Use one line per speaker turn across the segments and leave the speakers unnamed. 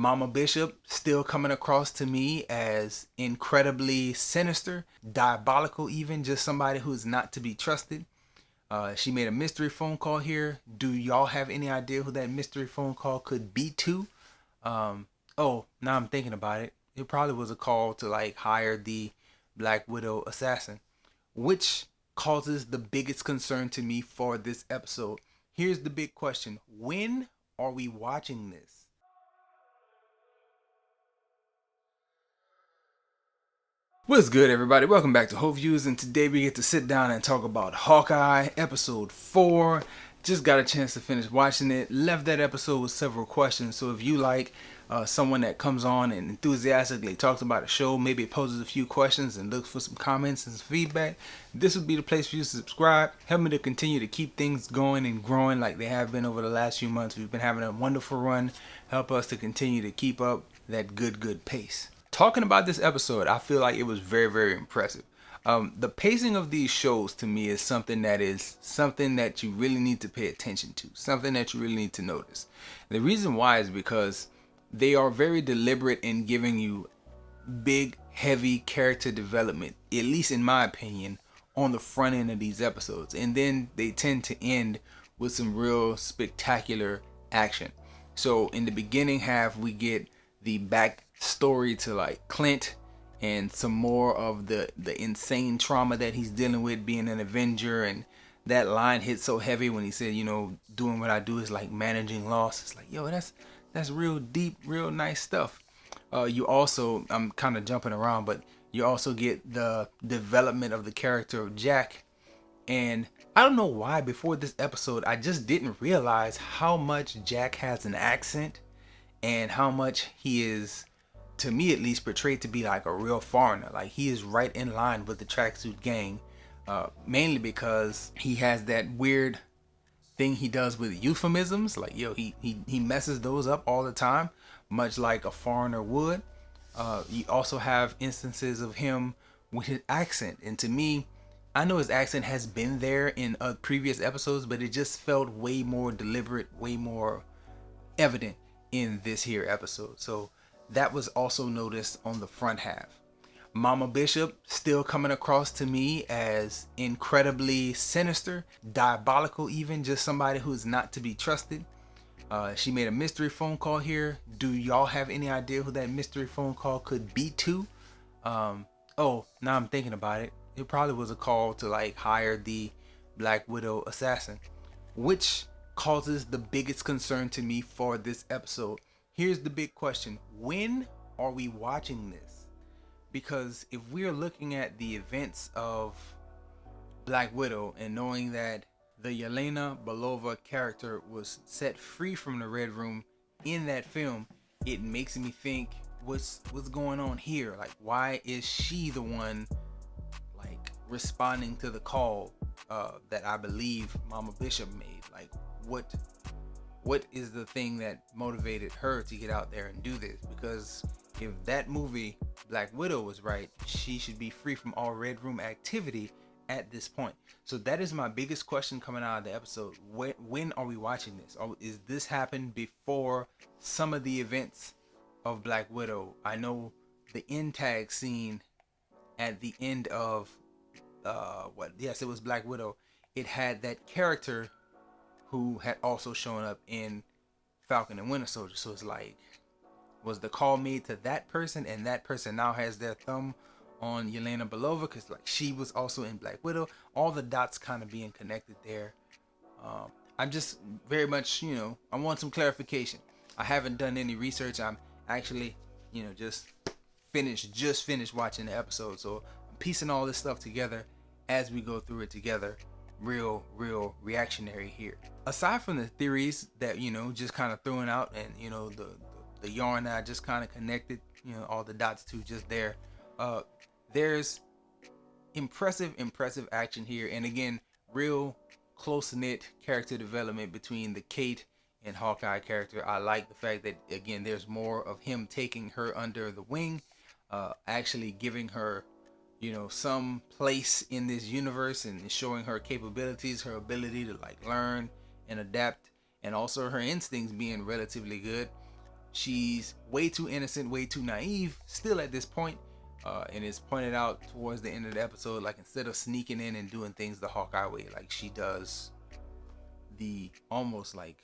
Mama Bishop still coming across to me as incredibly sinister, diabolical, even just somebody who is not to be trusted. She made a mystery phone call here. Do y'all have any idea who that mystery phone call could be to? Um, oh, now I'm thinking about it. It probably was a call to like hire the Black Widow assassin, which causes the biggest concern to me for this episode. Here's the big question: when are we watching this? What's good, everybody? Welcome back to Hope Views, and today we get to sit down and talk about Hawkeye, episode 4. Just got a chance to finish watching it. Left that episode with several questions, so if you like someone that comes on and enthusiastically talks about a show, maybe poses a few questions and looks for some comments and some feedback, this would be the place for you to subscribe. Help me to continue to keep things going and growing like they have been over the last few months. We've been having a wonderful run. Help us to continue to keep up that good pace. Talking about this episode, I feel like it was very impressive. The pacing of these shows to me is something that you really need to pay attention to, something that you really need to notice. The reason why is because they are very deliberate in giving you big, heavy character development, at least in my opinion, on the front end of these episodes. And then they tend to end with some real spectacular action. So in the beginning half, we get the backstory to like Clint and some more of the insane trauma that he's dealing with being an Avenger. And that line hit so heavy when he said, doing what I do is like managing loss. It's like, yo, that's real deep, real nice stuff. You also, I'm kind of jumping around, but you also get the development of the character of Jack. And I don't know why before this episode I just didn't realize how much Jack has an accent and how much he is, to me at least, portrayed to be like a real foreigner. Like he is right in line with the Tracksuit Gang, mainly because he has that weird thing he does with euphemisms. Like he messes those up all the time, much like a foreigner would. You also have instances of him with his accent, and to me, I know his accent has been there in previous episodes, but it just felt way more deliberate, way more evident in this here episode. So that was also noticed on the front half. Mama Bishop still coming across to me as incredibly sinister, diabolical, even just somebody who is not to be trusted. She made a mystery phone call here. Do y'all have any idea who that mystery phone call could be to? Oh, now I'm thinking about it. It probably was a call to like hire the Black Widow assassin, which causes the biggest concern to me for this episode. Here's the big question: when are we watching this? Because if we're looking at the events of Black Widow and knowing that the Yelena Belova character was set free from the Red Room in that film, it makes me think, what's going on here? Like, why is she the one like responding to the call that I believe Mama Bishop made? Like, what is the thing that motivated her to get out there and do this? Because if that movie Black Widow was right, she should be free from all Red Room activity at this point. So that is my biggest question coming out of the episode. When are we watching this? Or is this happen before some of the events of Black Widow? I know the end tag scene at the end of yes, it was Black Widow. It had that character who had also shown up in Falcon and Winter Soldier. So it's like, was the call made to that person, and that person now has their thumb on Yelena Belova because like she was also in Black Widow? All the dots kind of being connected there. I'm just very much, I want some clarification. I haven't done any research. I'm actually, just finished watching the episode. So I'm piecing all this stuff together as we go through it together. Real reactionary here. Aside from the theories that, just kind of throwing out, and, the yarn that I just kind of connected, all the dots to just there. There's impressive action here, and again, real close-knit character development between the Kate and Hawkeye character. I like the fact that, again, there's more of him taking her under the wing, actually giving her, some place in this universe, and showing her capabilities, her ability to like learn and adapt, and also her instincts being relatively good. she's way too innocent, way too naive still at this point. And it's pointed out towards the end of the episode, like instead of sneaking in and doing things the Hawkeye way, like she does the almost like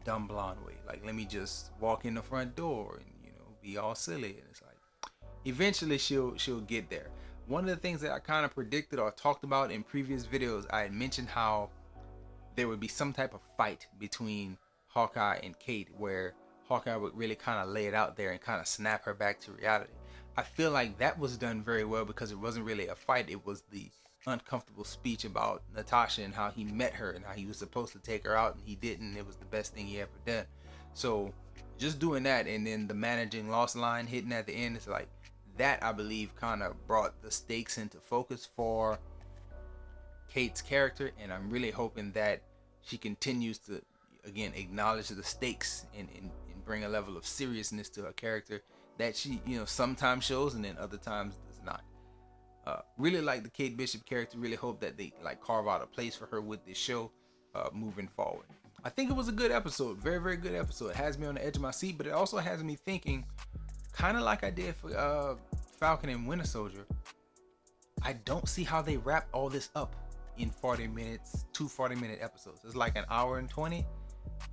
dumb blonde way. Like, let me just walk in the front door and, you know, be all silly. And it's like, eventually she'll get there. One of the things that I kind of predicted or talked about in previous videos, I had mentioned how there would be some type of fight between Hawkeye and Kate, where Hawkeye would really kind of lay it out there and kind of snap her back to reality. I feel like that was done very well because it wasn't really a fight. It was the uncomfortable speech about Natasha and how he met her and how he was supposed to take her out and he didn't. It was the best thing he ever done. So just doing that, and then the managing loss line hitting at the end, it's like that, I believe, kind of brought the stakes into focus for Kate's character. And I'm really hoping that she continues to, again, acknowledge the stakes and bring a level of seriousness to her character that she, you know, sometimes shows and then other times does not. Really like the Kate Bishop character. Really hope that they like carve out a place for her with this show moving forward. I think it was a good episode, very, very good episode. It has me on the edge of my seat, but it also has me thinking, kind of like I did for Falcon and Winter Soldier. I don't see how they wrap all this up in 40 minutes, 2 40-minute episodes. It's like an hour and 20.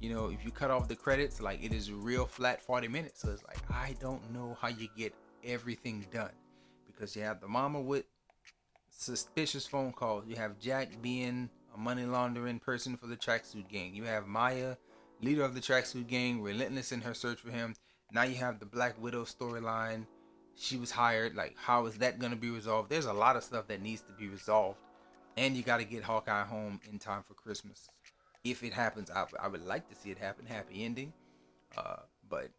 You know, if you cut off the credits, like it is a real flat 40 minutes. So it's like, I don't know how you get everything done, because you have the mama with suspicious phone calls. You have Jack being a money laundering person for the tracksuit gang. You have Maya, leader of the tracksuit gang, relentless in her search for him. Now you have the Black Widow storyline. She was hired. Like, how is that going to be resolved? There's a lot of stuff that needs to be resolved. And you got to get Hawkeye home in time for Christmas. If it happens, I would like to see it happen. Happy ending. But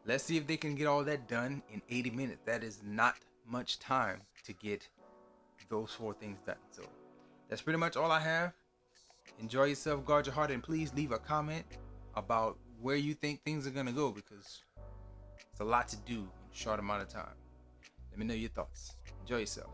let's see if they can get all that done in 80 minutes. That is not much time to get those 4 things done. So that's pretty much all I have. Enjoy yourself, guard your heart, and please leave a comment about where you think things are going to go, because it's a lot to do in a short amount of time. Let me know your thoughts. Enjoy yourself.